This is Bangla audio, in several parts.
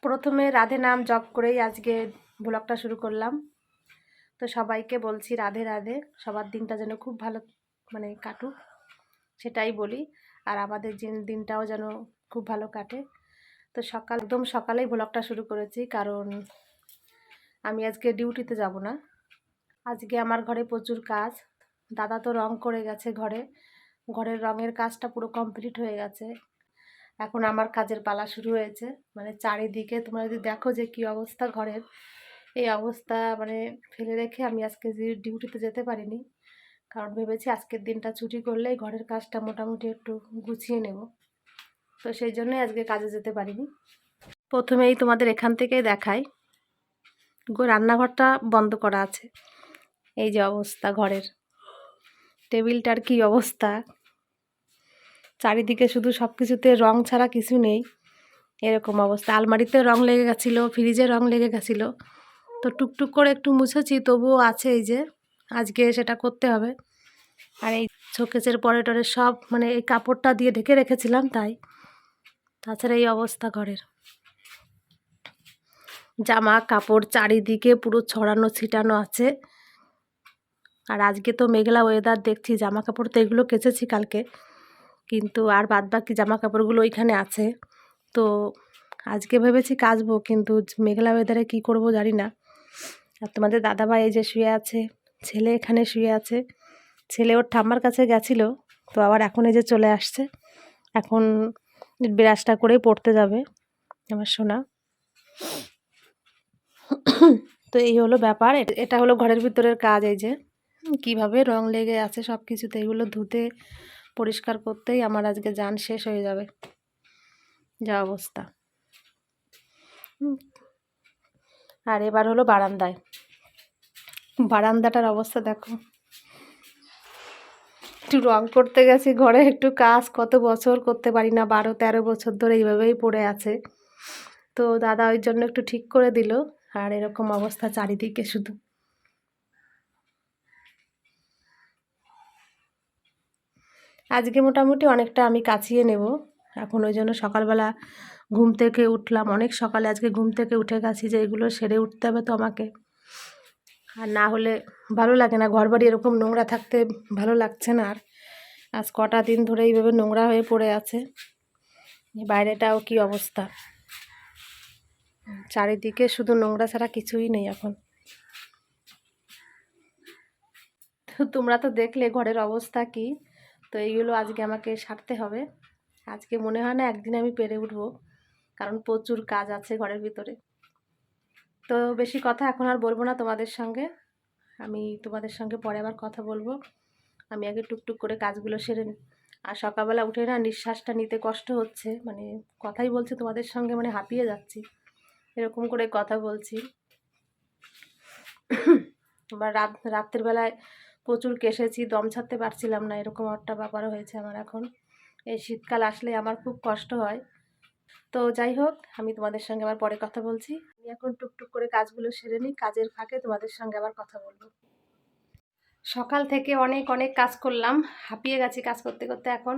প্রথমে রাধে নাম জপ করেই আজকে ব্লগটা শুরু করলাম। তো সবাইকে বলছি রাধে রাধে, সবার দিনটা যেন খুব ভালো কাটুক সেটাই বলি। আর আমাদের দিনটাও যেন খুব ভালো কাটে। তো একদম সকালেই ব্লগটা শুরু করেছি, কারণ আমি আজকে ডিউটিতে যাব না। আজকে আমার ঘরে প্রচুর কাজ। দাদা তো রং করে গেছে, ঘরের রঙের কাজটা পুরো কমপ্লিট হয়ে গেছে। এখন আমার কাজের পালা শুরু হয়েছে। চারিদিকে তোমরা যদি দেখো যে কি অবস্থা ঘরের, এই অবস্থা ফেলে রেখে আমি আজকে যে ডিউটিতে যেতে পারিনি, কারণ ভেবেছি আজকের দিনটা ছুটি করলেই ঘরের কাজটা মোটামুটি একটু গুছিয়ে নেব। তো সেই জন্যই আজকে কাজে যেতে পারিনি। প্রথমেই তোমাদের এখান থেকেই দেখাই, রান্নাঘরটা বন্ধ করা আছে। এই যে অবস্থা ঘরের, টেবিলটার কি অবস্থা, চারিদিকে শুধু সব কিছুতে রং ছাড়া কিছু নেই, এরকম অবস্থা। আলমারিতে রং লেগে গেছিলো, ফ্রিজে রং লেগে গেছিলো, তো টুকটুক করে একটু মুছেছি, তবুও আছে। এই যে আজকে সেটা করতে হবে। আর এই শোকেসের পরে টরে সব এই কাপড়টা দিয়ে ঢেকে রেখেছিলাম, তাই। তাছাড়া এই অবস্থা ঘরের, জামা কাপড় চারিদিকে পুরো ছড়ানো ছিটানো আছে। আর আজকে তো মেঘলা ওয়েদার দেখছি, জামা কাপড় তো এগুলো কেচেছি কালকে, কিন্তু আর বাদ বাকি জামা কাপড়গুলো ওইখানে আছে। তো আজকে ভেবেছি কাচবো, কিন্তু মেঘলা ওয়েদারে কি করব জানি না। আর তোমাদের দাদাভাই এই যে শুয়ে আছে, ছেলে এখানে শুয়ে আছে। ছেলে ওর ঠাম্মার কাছে গেছিলো, তো আবার এখন এই যে চলে আসছে। এখন ব্রাশটা করেই পড়তে যাবে আমার সোনা। তো এই হলো ব্যাপার, এটা হলো ঘরের ভিতরের কাজ। এই যে কিভাবে রং লেগে আছে সব কিছুতে, এগুলো ধুতে পরিষ্কার করতেই আমার আজকে জান শেষ হয়ে যাবে, যা অবস্থা। আর এবার হলো বারান্দাটার অবস্থা দেখো। একটু রং করতে গেছি, ঘরে একটু কাজ কত বছর করতে পারি না, 12-13 বছর ধরে এইভাবেই পড়ে আছে। তো দাদা ওই জন্য একটু ঠিক করে দিল। আর এরকম অবস্থা চারিদিকে শুধু। আজকে মোটামুটি অনেকটা আমি কাচিয়ে নেব এখন। ওই জন্য সকালবেলা ঘুম থেকে উঠলাম, অনেক সকালে আজকে ঘুম থেকে উঠে গেছি যে এগুলো সেরে উঠতে হবে তো আমাকে। আর না হলে ভালো লাগে না, ঘরবাড়ি এরকম নোংরা থাকতে ভালো লাগছে না। আর আজ কটা দিন ধরে এইভাবে নোংরা হয়ে পড়ে আছে। বাইরেটাও কি অবস্থা, চারিদিকে শুধু নোংরা ছাড়া কিছুই নেই এখন। তো তোমরা তো দেখলে ঘরের অবস্থা কি। তো এইগুলো আজকে আমাকে সারতে হবে। আজকে মনে হয় না একদিন আমি পেরে উঠবো, কারণ প্রচুর কাজ আছে ঘরের ভিতরে। তো বেশি কথা এখন আর বলবো না তোমাদের সঙ্গে, আমি তোমাদের সঙ্গে পরে আবার কথা বলবো। আমি আগে টুকটুক করে কাজগুলো সেরে নিই। আর সকালবেলা উঠে না নিঃশ্বাসটা নিতে কষ্ট হচ্ছে, কথাই বলছি তোমাদের সঙ্গে হাঁপিয়ে যাচ্ছি, এরকম করে কথা বলছি। এবার রাত্রের বেলায় প্রচুর কেশেছি, দম ছাড়তে পারছিলাম না, এরকম একটা ব্যাপারও হয়েছে আমার এখন। এই শীতকাল আসলে আমার খুব কষ্ট হয়। তো যাই হোক, আমি তোমাদের সঙ্গে আবার পরে কথা বলছি। আমি এখন টুকটুক করে কাজগুলো সেরে নিই, কাজের ফাঁকে তোমাদের সঙ্গে আবার কথা বলবো। সকাল থেকে অনেক অনেক কাজ করলাম, হাঁপিয়ে গেছি কাজ করতে করতে এখন।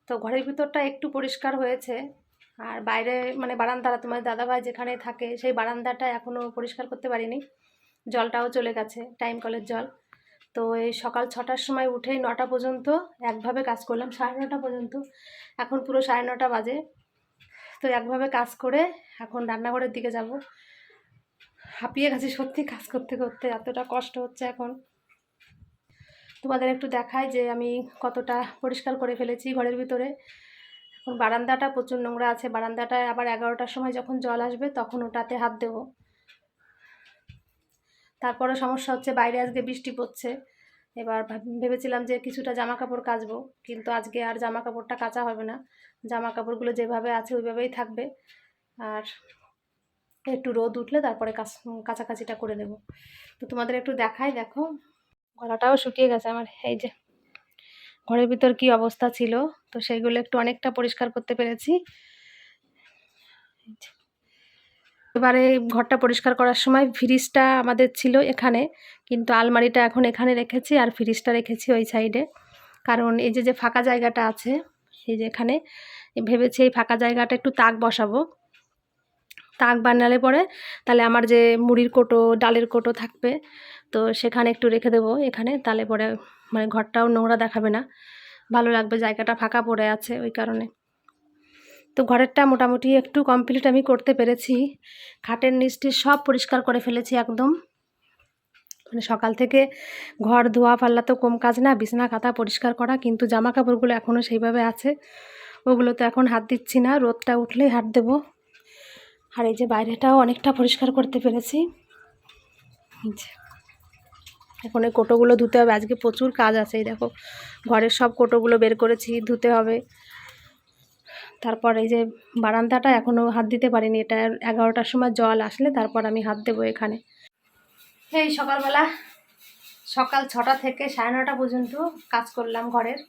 তো ঘরের ভিতরটা একটু পরিষ্কার হয়েছে, আর বাইরে বারান্দাটা তোমার দাদাভাই যেখানে থাকে সেই বারান্দাটা এখনও পরিষ্কার করতে পারিনি। জলটাও চলে গেছে, টাইম কলের জল। তো এই সকাল 6টার সময় উঠেই 9টা পর্যন্ত একভাবে কাজ করলাম, 9:30 পর্যন্ত। এখন পুরো 9:30 বাজে। তো একভাবে কাজ করে এখন রান্নাঘরের দিকে যাব। হাঁপিয়ে গেছি সত্যি, কাজ করতে করতে এতটা কষ্ট হচ্ছে এখন। তোমাদের একটু দেখাই যে আমি কতটা পরিষ্কার করে ফেলেছি ঘরের ভিতরে। এখন বারান্দাটা প্রচুর নোংরা আছে, বারান্দাটায় আবার 11টার সময় যখন জল আসবে তখন ওটাতে হাত দেব। তারপরে সমস্যা হচ্ছে বাইরে আজকে বৃষ্টি পড়ছে। এবার ভেবেছিলাম যে কিছুটা জামা কাপড় কাচবো, কিন্তু আজকে আর জামা কাপড়টা কাচা হবে না, জামা কাপড়গুলো যেভাবে আছে ওইভাবেই থাকবে। আর একটু রোদ উঠলে তারপরে কাচাকাচিটা করে দেব। তো তোমাদের একটু দেখাই, দেখো গলাটাও শুকিয়ে গেছে আমার। এই যে ঘরের ভিতর কি অবস্থা ছিল, তো সেইগুলো একটু অনেকটা পরিষ্কার করতে পেরেছি। এবারে ঘরটা পরিষ্কার করার সময় ফ্রিজটা আমাদের ছিল এখানে, কিন্তু আলমারিটা এখন এখানে রেখেছি আর ফ্রিজটা রেখেছি ওই সাইডে। কারণ এই যে ফাঁকা জায়গাটা আছে, এই যে এখানে ভেবেছি এই ফাঁকা জায়গাটা একটু তাক বসাবো। তাক বানালে পরে তাহলে আমার যে মুড়ির কোটো ডালের কোটো থাকবে, তো সেখানে একটু রেখে দেবো এখানে, তাহলে পরে মানে ঘরটাও নোংরা দেখাবে না, ভালো লাগবে, জায়গাটা ফাঁকা পড়ে আছে ওই কারণে। তো ঘরেরটা মোটামুটি একটু কমপ্লিট আমি করতে পেরেছি। খাটের নিচটি সব পরিষ্কার করে ফেলেছি একদম, মানে সকাল থেকে ঘর ধোয়া পাল্লা তো কম কাজ না, বিছানা কাঁথা পরিষ্কার করা, কিন্তু জামা কাপড়গুলো এখনও সেইভাবে আছে, ওগুলো তো এখন হাত দিচ্ছি না, রোদটা উঠলেই হাত দেবো। আর এই যে বাইরেটাও অনেকটা পরিষ্কার করতে পেরেছি। এখন এই কোটোগুলো ধুতে হবে, আজকে প্রচুর কাজ আছে। এই দেখো ঘরের সব কোটোগুলো বের করেছি, ধুতে হবে। তারপর এই যে বারান্দাটা এখনও হাত দিতে পারিনি, এটা 11টার সময় জল আসলে তারপর আমি হাত দেবো এখানে। এই সকালবেলা সকাল 6টা থেকে 9:30 পর্যন্ত কাজ করলাম ঘরের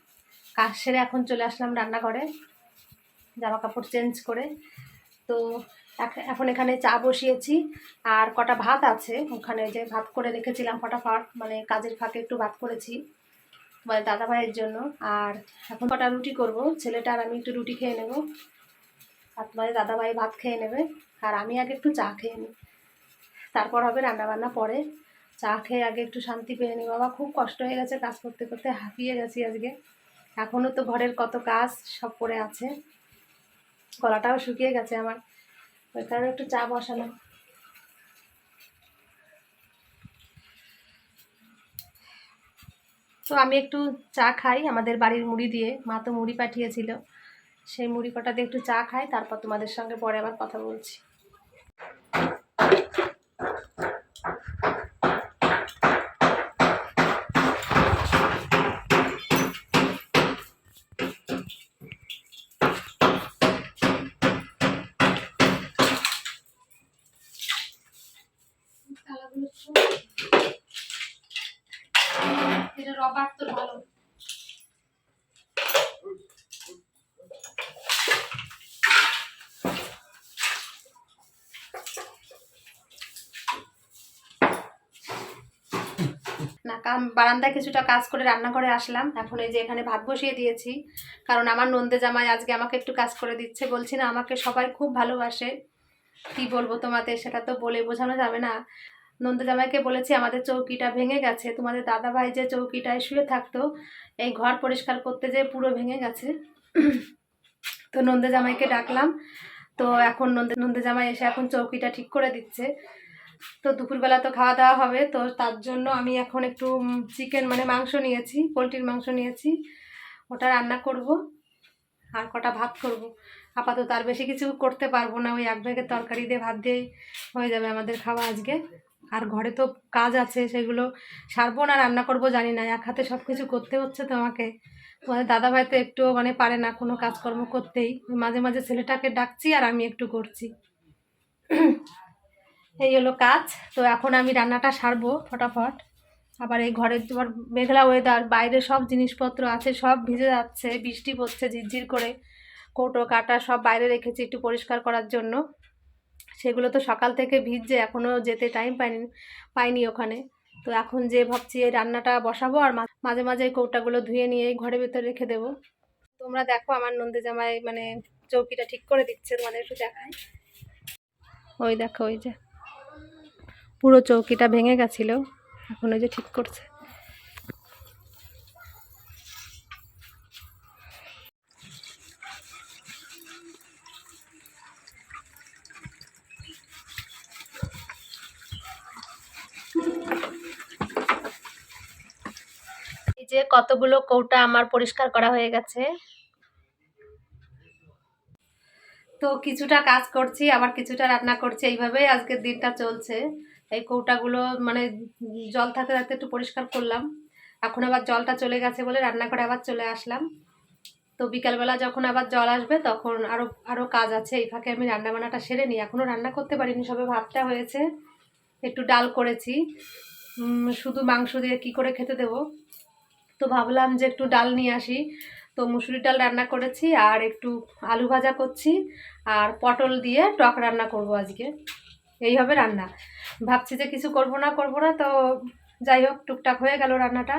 কাজ সেরে এখন চলে আসলাম রান্নাঘরে জামা কাপড় চেঞ্জ করে। তো এখন এখানে চা বসিয়েছি আর কটা ভাত আছে ওখানে, যে ভাত করে রেখেছিলাম ফটাফট, মানে কাজের ফাঁকে একটু ভাত করেছি মানে দাদা ভাইয়ের জন্য। আর এখন কটা রুটি করব, ছেলেটা আর আমি একটু রুটি খেয়ে নেব, আর তোমাদের দাদা ভাই ভাত খেয়ে নেবে, আর আমি আগে একটু চা খেয়ে নিই, তারপর হবে রান্নাবান্না পরে। চা খেয়ে আগে একটু শান্তি পেয়ে নিই। বাবা খুব কষ্ট হয়ে গেছে, কাজ করতে করতে হাঁপিয়ে গেছি আজকে, এখনও তো ঘরের কত কাজ সব পড়ে আছে, গলাটাও শুকিয়ে গেছে আমার, ওই কারণে একটু চা বসালাম। তো আমি একটু চা খাই আমাদের বাড়ির মুড়ি দিয়ে, মা তো মুড়ি পাঠিয়েছিল, সেই মুড়ি কটা দিয়ে একটু চা খাই, তারপর তোমাদের সঙ্গে পরে আবার কথা বলছি। এটা রবার তো ভালো। না বারান্দায় কিছুটা কাজ করে রান্না করে আসলাম, এখন এই যে এখানে ভাত বসিয়ে দিয়েছি, কারণ আমার নন্দে জামাই আজকে আমাকে একটু কাজ করে দিচ্ছে। বলছি না আমাকে সবাই খুব ভালোবাসে, কি বলবো তোমাদের, সেটা তো বলে বোঝানো যাবে না। নন্দে জামাইকে বলেছি আমাদের চৌকিটা ভেঙে গেছে, তোমাদের দাদা ভাই যে চৌকিটায় শুয়ে থাকতো এই ঘর পরিষ্কার করতে যেয়ে পুরো ভেঙে গেছে। তো নন্দে জামাইকে ডাকলাম, তো এখন নন্দে জামাই এসে এখন চৌকিটা ঠিক করে দিচ্ছে। তো দুপুরবেলা তো খাওয়া দাওয়া হবে, তো তার জন্য আমি এখন একটু চিকেন মানে মাংস নিয়েছি, পোলট্রির মাংস নিয়েছি, ওটা রান্না করব আর কটা ভাত করব। আপাতত আর বেশি কিছু করতে পারবো না, ওই এক ব্যাগের তরকারি দিয়ে ভাত দিয়েই হয়ে যাবে আমাদের খাওয়া আজকে। আর ঘরে তো কাজ আছে, সেগুলো সারবো না রান্না করব জানি না, এক হাতে সব কিছু করতে হচ্ছে তো আমাকে। তোমাদের দাদাভাই তো একটুও মানে পারে না কোনো কাজকর্ম করতেই, মাঝে মাঝে ছেলেটাকে ডাকছি আর আমি একটু করছি, এই হলো কাজ। তো এখন আমি রান্নাটা সারবো ফটাফট। আবার এই ঘরের তোমার মেঘলা ওয়েদার, বাইরে সব জিনিসপত্র আছে সব ভিজে যাচ্ছে, বৃষ্টি পড়ছে ঝিরঝির করে, কৌটো কাটা সব বাইরে রেখেছি একটু পরিষ্কার করার জন্য, সেগুলো তো সকাল থেকে ভিজছে, এখনও যেতে টাইম পাইনি ওখানে। তো এখন যে ভাবছি এই রান্নাটা বসাবো আর মাঝে মাঝে এই কৌটাগুলো ধুয়ে নিয়ে এই ঘরের ভেতরে রেখে দেবো। তোমরা দেখো আমার নন্দে জামাই মানে চৌকিটা ঠিক করে দিচ্ছে, তোমাদের একটু দেখায়। ওই দেখো ওই যে পুরো চৌকিটা ভেঙে গেছিলো, এখন ওই যে ঠিক করছে। এই যে কতগুলো কৌটা আমার পরিষ্কার করা হয়ে গেছে। তো কিছুটা কাজ করছি আবার কিছুটা রান্না করছি, এইভাবেই আজকের দিনটা চলছে। এই কৌটাগুলো মানে জল থাকতে থাকতে একটু পরিষ্কার করলাম, এখন আবার জলটা চলে গেছে বলে রান্না করে আবার চলে আসলাম। তো বিকালবেলা যখন আবার জল আসবে তখন আরও কাজ আছে, এই ফাঁকে আমি রান্নাবান্নাটা সেরে নিই। এখনও রান্না করতে পারিনি, সবে ভাতটা হয়েছে, একটু ডাল করেছি, শুধু মাংস দিয়ে কি করে খেতে দেবো, তো ভাবলাম যে একটু ডাল নিয়ে আসি। তো মুসুরি ডাল রান্না করেছি আর একটু আলু ভাজা করছি আর পটল দিয়ে টক রান্না করব আজকে, এই হবে রান্না। ভাবছি যে কিছু করব না তো যাই হোক টুকটাক হয়ে গেল রান্নাটা।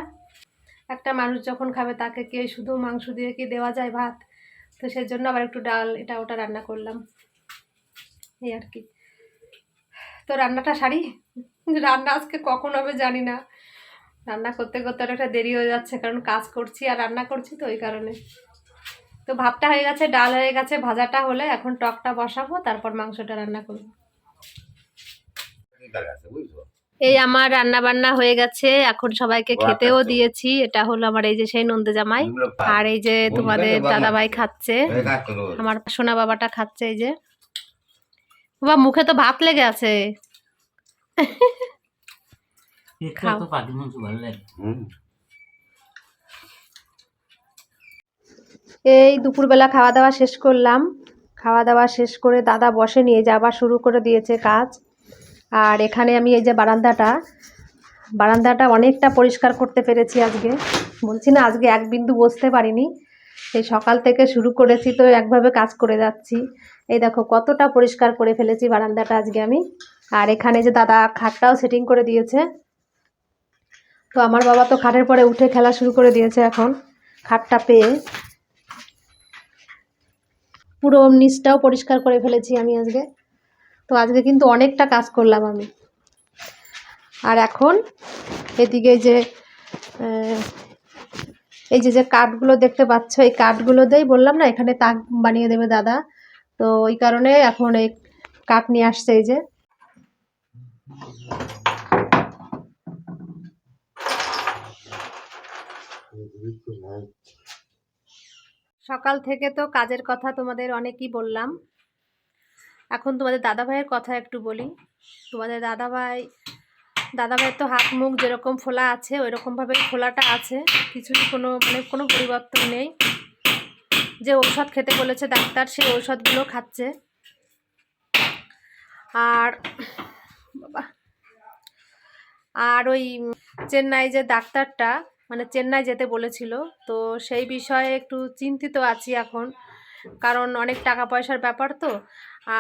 একটা মানুষ যখন খাবে তাকে কি শুধু মাংস দিয়ে কি দেওয়া যায় ভাত, তো সেজন্য আবার একটু ডাল এটা ওটা রান্না করলাম, এই আর কি। তো রান্নাটা সারি। রান্না আজকে কখন হবে জানি না, রান্না করতে করতে অনেকটা দেরি হয়ে যাচ্ছে, কারণ কাজ করছি আর রান্না করছি তো ওই কারণে। তো ভাতটা হয়ে গেছে, ডাল হয়ে গেছে, ভাজাটা হলে এখন টকটা বসাবো, তারপর মাংসটা রান্না করবো। এই আমার রান্না বান্না হয়ে গেছে, এখন সবাইকে খেতেও দিয়েছি। এটা হলো আমার এই যে সেই নন্দে জামাই, আর এই যে তোমাদের দাদা ভাই খাচ্ছে, আমার সোনা বাবাটা খাচ্ছে। এই যে বাবা মুখে তো ভাত লেগে আছে। এই দুপুরবেলা খাওয়া দাওয়া শেষ করলাম, খাওয়া দাওয়া শেষ করে দাদা বসে নিয়ে যাবার শুরু করে দিয়েছে কাজ। আর এখানে আমি এই যে বারান্দাটা অনেকটা পরিষ্কার করতে পেরেছি আজকে। বলছি না আজকে এক বিন্দু বসতে পারিনি, এই সকাল থেকে শুরু করেছি তো একভাবে কাজ করে যাচ্ছি। এই দেখো কতটা পরিষ্কার করে ফেলেছি বারান্দাটা আজকে আমি। আর এখানে যে দাদা খাটটাও সেটিং করে দিয়েছে। তো আমার বাবা তো খাটের পরে উঠে খেলা শুরু করে দিয়েছে এখন খাটটা পেয়ে। পুরো নিচটাও পরিষ্কার করে ফেলেছি আমি আজকে। তো আজকে কিন্তু অনেকটা কাজ করলাম আমি। আর এখন এদিকে এই যে কাঠগুলো দেখতে পাচ্ছ, এই কাঠগুলো দিয়েই বললাম না এখানে তাক বানিয়ে দেবে দাদা, তো ওই কারণে এখন এই কাঠ নিয়ে আসছে। এই যে সকাল থেকে তো কাজের কথা তোমাদের অনেকই বললাম, এখন তোমাদের দাদা ভাইয়ের কথা একটু বলি। তোমাদের দাদা ভাইয়ের তো হাত মুখ যেরকম ফোলা আছে ওই রকমভাবে ফোলাটা আছে, কিছুই কোনো পরিবর্তন নেই। যে ঔষধ খেতে বলেছে ডাক্তার সেই ঔষধগুলো খাচ্ছে। আর বাবা, আর ওই চেন্নাই যে ডাক্তারটা চেন্নাই যেতে বলেছিল, তো সেই বিষয়ে একটু চিন্তিত আছি এখন, কারণ অনেক টাকা পয়সার ব্যাপার তো।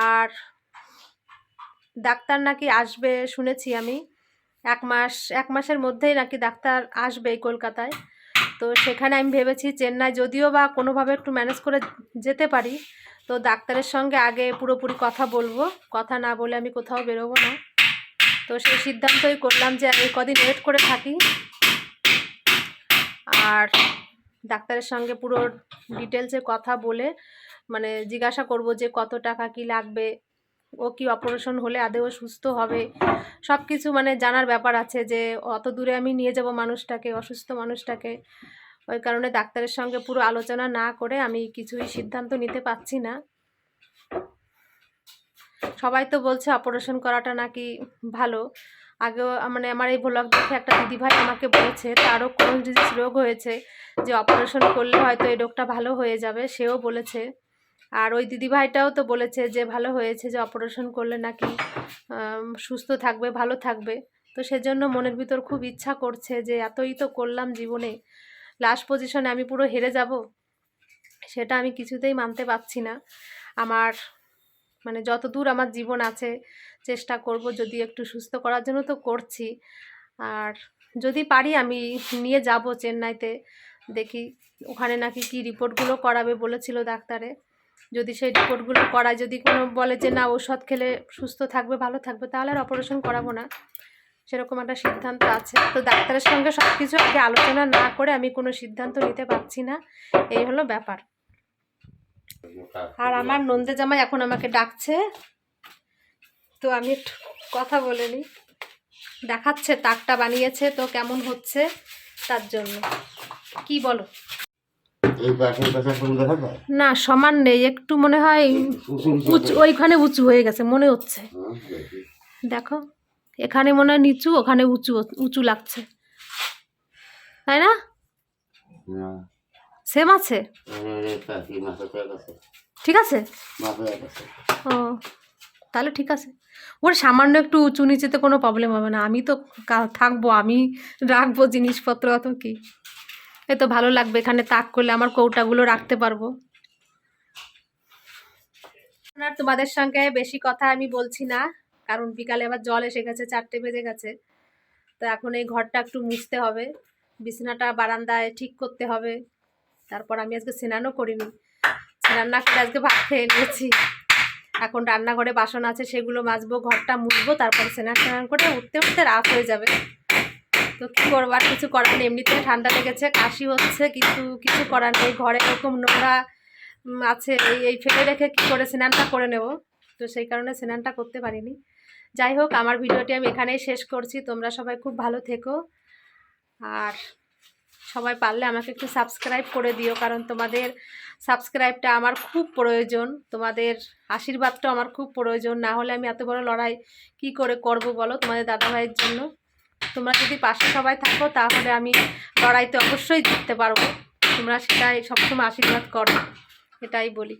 আর ডাক্তার নাকি আসবে শুনেছি আমি, এক মাসের মধ্যেই নাকি ডাক্তার আসবে এই কলকাতায়। তো সেখানে আমি ভেবেছি চেন্নাই যদিও বা কোনোভাবে একটু ম্যানেজ করে যেতে পারি, তো ডাক্তারের সঙ্গে আগে পুরোপুরি কথা বলবো, কথা না বলে আমি কোথাও বেরোবো না। তো সেই সিদ্ধান্তই করলাম যে এই কদিন ওয়েট করে থাকি, আর ডাক্তারের সঙ্গে পুরো ডিটেলসে কথা বলে জিজ্ঞাসা করব যে কত টাকা কি লাগবে, ও কি অপারেশন হলে আদেও সুস্থ হবে, সব কিছু জানার ব্যাপার আছে, যে অত দূরে আমি নিয়ে যাব মানুষটাকে, অসুস্থ মানুষটাকে। ওই কারণে ডাক্তারের সঙ্গে পুরো আলোচনা না করে আমি কিছুই সিদ্ধান্ত নিতে পারছি না। সবাই তো বলছে অপারেশন করাটা নাকি ভালো। আগেও আমার এই ব্লগ দেখে একটা দিদিভাই আমাকে বলেছে তারও ক্রোন ডিজিজ রোগ হয়েছে, যে অপারেশন করলে হয়তো এই রোগটা ভালো হয়ে যাবে, সেও বলেছে। আর ওই দিদিভাইটাও তো বলেছে যে ভালো হয়েছে, যে অপারেশন করলে নাকি সুস্থ থাকবে, ভালো থাকবে। তো সেজন্য মনের ভিতর খুব ইচ্ছা করছে যে এতই তো করলাম জীবনে, লাস্ট পজিশনে আমি পুরো হেরে যাব, সেটা আমি কিছুতেই মানতে পারছি না। আমার যত দূর আমার জীবন আছে চেষ্টা করব যদি একটু সুস্থ করার জন্য, তো করছি। আর যদি পারি আমি নিয়ে যাব চেন্নাইতে, দেখি ওখানে নাকি কি রিপোর্টগুলো করাবে বলেছিল ডাক্তারে। যদি সেই রিপোর্টগুলো করায়, যদি কোনো বলে যে না ওষুধ খেলে সুস্থ থাকবে, ভালো থাকবে, তাহলে আর অপারেশন করাবো না, সেরকম একটা সিদ্ধান্ত আছে। তো ডাক্তারের সঙ্গে সব কিছু আগে আলোচনা না করে আমি কোনো সিদ্ধান্ত নিতে পারছি না, এই হলো ব্যাপার। আর আমার নন্দে জামাই এখন আমাকে ডাকছে, তো আমি একটু কথা বলে নিই। দেখাচ্ছে তাকটা বানিয়েছে তো কেমন হচ্ছে, তার জন্য। কি বলো? না সমান নেই, একটু মনে হয় ওইখানে উঁচু হয়ে গেছে মনে হচ্ছে। দেখো এখানে মনে হয় নিচু, ওখানে উঁচু উঁচু লাগছে, তাই না? সেম আছে, ঠিক আছে। ও তাহলে ঠিক আছে, ওর সামান্য একটু উঁচু নিচেতে কোনো প্রবলেম হবে না। আমি তো থাকবো, আমি রাখবো জিনিসপত্র, অত কি, এ তো ভালো লাগবে এখানে তাক করলে, আমার কৌটাগুলো রাখতে পারবো। আর তোমাদের সঙ্গে বেশি কথা আমি বলছি না, কারণ বিকালে আবার জল এসে গেছে, 4টে বেজে গেছে। তো এখন এই ঘরটা একটু মুছতে হবে, বিছানাটা বারান্দায় ঠিক করতে হবে। তারপর আমি আজকে স্নানও করিনি, স্নান না করে আজকে ভাত খেয়ে নিয়েছি। এখন রান্নাঘরে বাসন আছে, সেগুলো মাজবো, ঘরটা মুছবো, তারপর স্নান স্নান করে উঠতে উঠতে রাত হয়ে যাবে। তো কী করবো, আর কিছু করার নেই। এমনিতে ঠান্ডা লেগেছে, কাশি হচ্ছে, কিন্তু কিছু করার নেই। ঘরে এরকম নোংরা আছে, এই ফেলে রেখে কী করে স্নানটা করে নেব। তো সেই কারণে স্নানটা করতে পারিনি। যাই হোক, আমার ভিডিওটি আমি এখানেই শেষ করছি। তোমরা সবাই খুব ভালো থেকো, আর সবাই পারলে আমাকে একটু সাবস্ক্রাইব করে দিও, কারণ তোমাদের সাবস্ক্রাইবটা আমার খুব প্রয়োজন, তোমাদের আশীর্বাদটা আমার খুব প্রয়োজন। না হলে আমি এত বড় লড়াই কি করে করব বলো তোমাদের দাদাভাইয়ের জন্য। তোমরা যদি পাশে সবাই থাকো তাহলে আমি লড়াইতে অবশ্যই জিততে পারবো। তোমরা সেটাই সবসময় আশীর্বাদ করো, এটাই বলি।